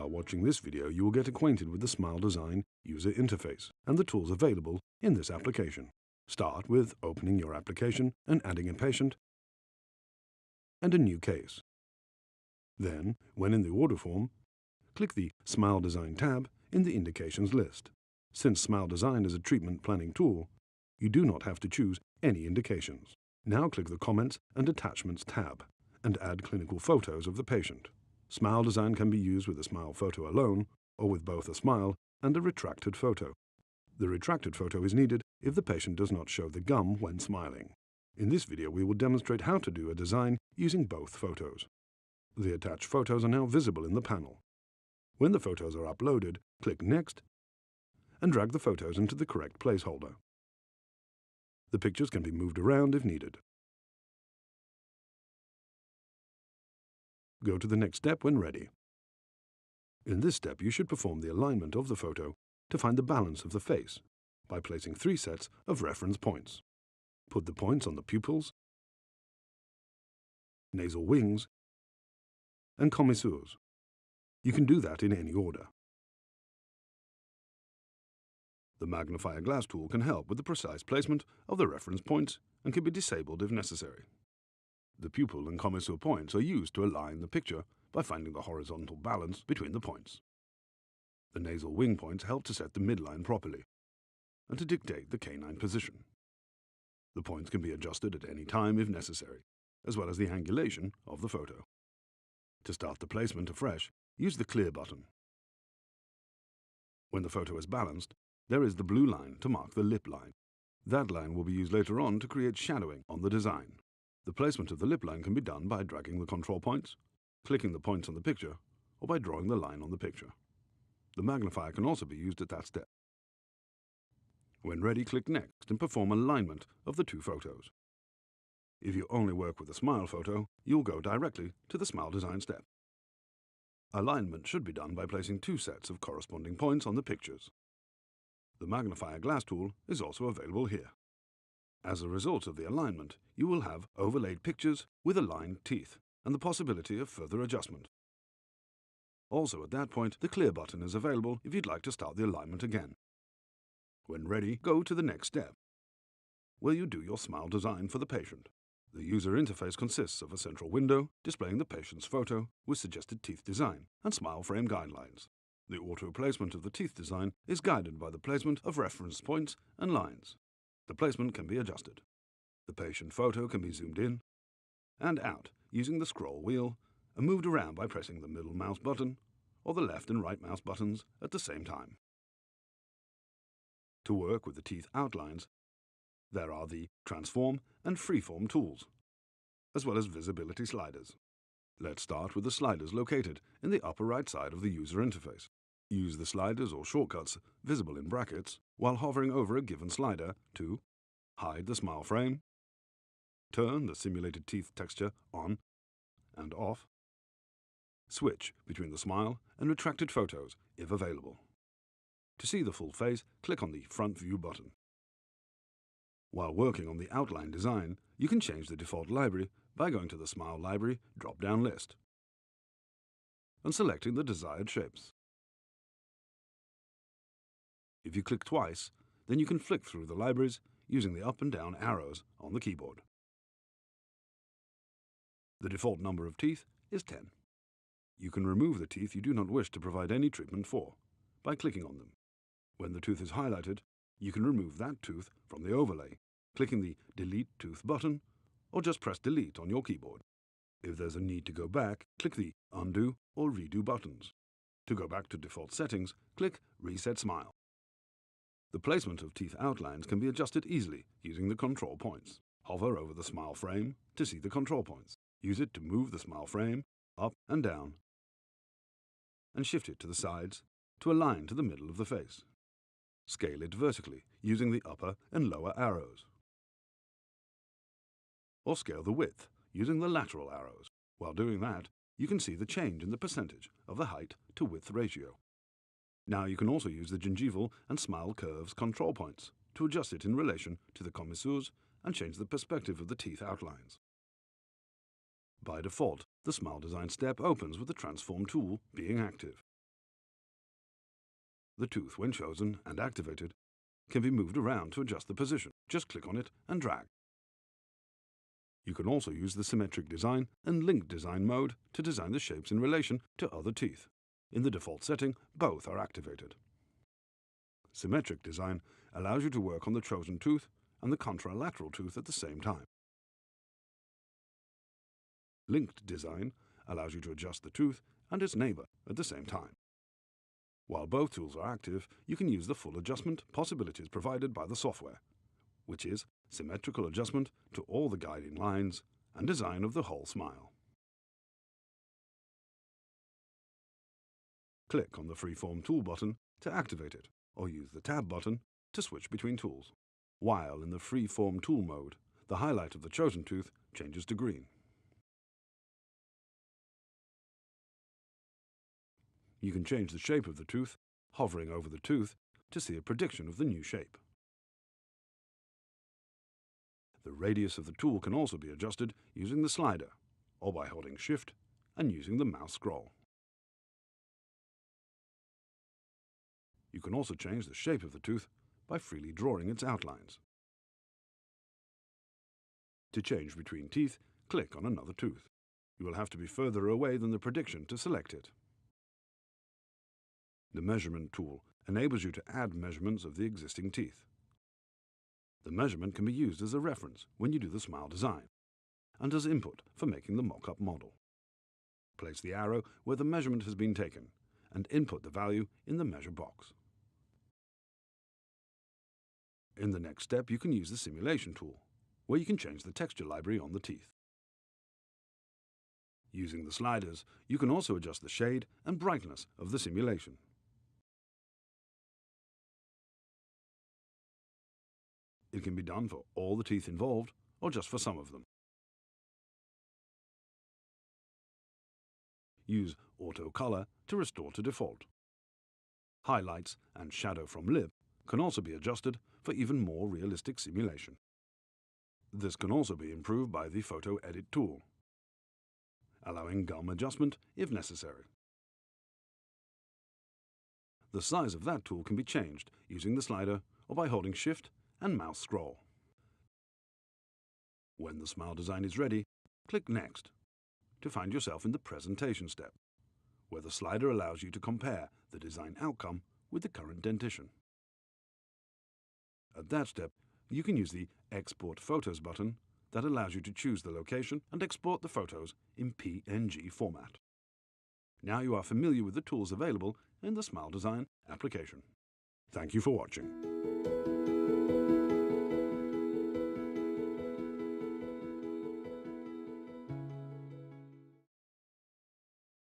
While watching this video, you will get acquainted with the Smile Design user interface and the tools available in this application. Start with opening your application and adding a patient and a new case. Then, when in the order form, click the Smile Design tab in the indications list. Since Smile Design is a treatment planning tool, you do not have to choose any indications. Now click the Comments and Attachments tab and add clinical photos of the patient. Smile Design can be used with a smile photo alone or with both a smile and a retracted photo. The retracted photo is needed if the patient does not show the gum when smiling. In this video, we will demonstrate how to do a design using both photos. The attached photos are now visible in the panel. When the photos are uploaded, click Next and drag the photos into the correct placeholder. The pictures can be moved around if needed. Go to the next step when ready. In this step, you should perform the alignment of the photo to find the balance of the face by placing 3 sets of reference points. Put the points on the pupils, nasal wings, and commissures. You can do that in any order. The magnifier glass tool can help with the precise placement of the reference points and can be disabled if necessary. The pupil and commissure points are used to align the picture by finding the horizontal balance between the points. The nasal wing points help to set the midline properly and to dictate the canine position. The points can be adjusted at any time if necessary, as well as the angulation of the photo. To start the placement afresh, use the Clear button. When the photo is balanced, there is the blue line to mark the lip line. That line will be used later on to create shadowing on the design. The placement of the lip line can be done by dragging the control points, clicking the points on the picture, or by drawing the line on the picture. The magnifier can also be used at that step. When ready, click Next and perform alignment of the 2 photos. If you only work with a smile photo, you'll go directly to the Smile Design step. Alignment should be done by placing 2 sets of corresponding points on the pictures. The magnifier glass tool is also available here. As a result of the alignment, you will have overlaid pictures with aligned teeth and the possibility of further adjustment. Also at that point, the Clear button is available if you'd like to start the alignment again. When ready, go to the next step, where you do your smile design for the patient. The user interface consists of a central window displaying the patient's photo with suggested teeth design and smile frame guidelines. The auto placement of the teeth design is guided by the placement of reference points and lines. The placement can be adjusted. The patient photo can be zoomed in and out using the scroll wheel and moved around by pressing the middle mouse button or the left and right mouse buttons at the same time. To work with the teeth outlines, there are the Transform and Freeform tools, as well as visibility sliders. Let's start with the sliders located in the upper right side of the user interface. Use the sliders or shortcuts visible in brackets while hovering over a given slider to hide the smile frame, turn the simulated teeth texture on and off, switch between the smile and retracted photos if available. To see the full face, click on the Front View button. While working on the outline design, you can change the default library by going to the Smile Library drop-down list and selecting the desired shapes. If you click twice, then you can flick through the libraries using the up and down arrows on the keyboard. The default number of teeth is 10. You can remove the teeth you do not wish to provide any treatment for by clicking on them. When the tooth is highlighted, you can remove that tooth from the overlay, clicking the Delete Tooth button, or just press Delete on your keyboard. If there's a need to go back, click the Undo or Redo buttons. To go back to default settings, click Reset Smile. The placement of teeth outlines can be adjusted easily using the control points. Hover over the smile frame to see the control points. Use it to move the smile frame up and down, and shift it to the sides to align to the middle of the face. Scale it vertically using the upper and lower arrows. Or scale the width using the lateral arrows. While doing that, you can see the change in the percentage of the height to width ratio. Now you can also use the gingival and smile curves control points to adjust it in relation to the commissures and change the perspective of the teeth outlines. By default, the Smile Design step opens with the Transform tool being active. The tooth, when chosen and activated, can be moved around to adjust the position. Just click on it and drag. You can also use the symmetric design and link design mode to design the shapes in relation to other teeth. In the default setting, both are activated. Symmetric design allows you to work on the chosen tooth and the contralateral tooth at the same time. Linked design allows you to adjust the tooth and its neighbor at the same time. While both tools are active, you can use the full adjustment possibilities provided by the software, which is symmetrical adjustment to all the guiding lines and design of the whole smile. Click on the Freeform Tool button to activate it, or use the Tab button to switch between tools. While in the Freeform Tool mode, the highlight of the chosen tooth changes to green. You can change the shape of the tooth, hovering over the tooth to see a prediction of the new shape. The radius of the tool can also be adjusted using the slider, or by holding Shift and using the mouse scroll. You can also change the shape of the tooth by freely drawing its outlines. To change between teeth, click on another tooth. You will have to be further away than the prediction to select it. The Measurement tool enables you to add measurements of the existing teeth. The measurement can be used as a reference when you do the smile design, and as input for making the mock-up model. Place the arrow where the measurement has been taken, and input the value in the measure box. In the next step, you can use the Simulation tool, where you can change the texture library on the teeth. Using the sliders, you can also adjust the shade and brightness of the simulation. It can be done for all the teeth involved, or just for some of them. Use Auto Color to restore to default. Highlights and shadow from lip can also be adjusted for even more realistic simulation. This can also be improved by the Photo Edit tool, allowing gum adjustment if necessary. The size of that tool can be changed using the slider or by holding Shift and mouse scroll. When the smile design is ready, click Next to find yourself in the Presentation step, where the slider allows you to compare the design outcome with the current dentition. At that step, you can use the Export Photos button that allows you to choose the location and export the photos in PNG format. Now you are familiar with the tools available in the Smile Design application. Thank you for watching.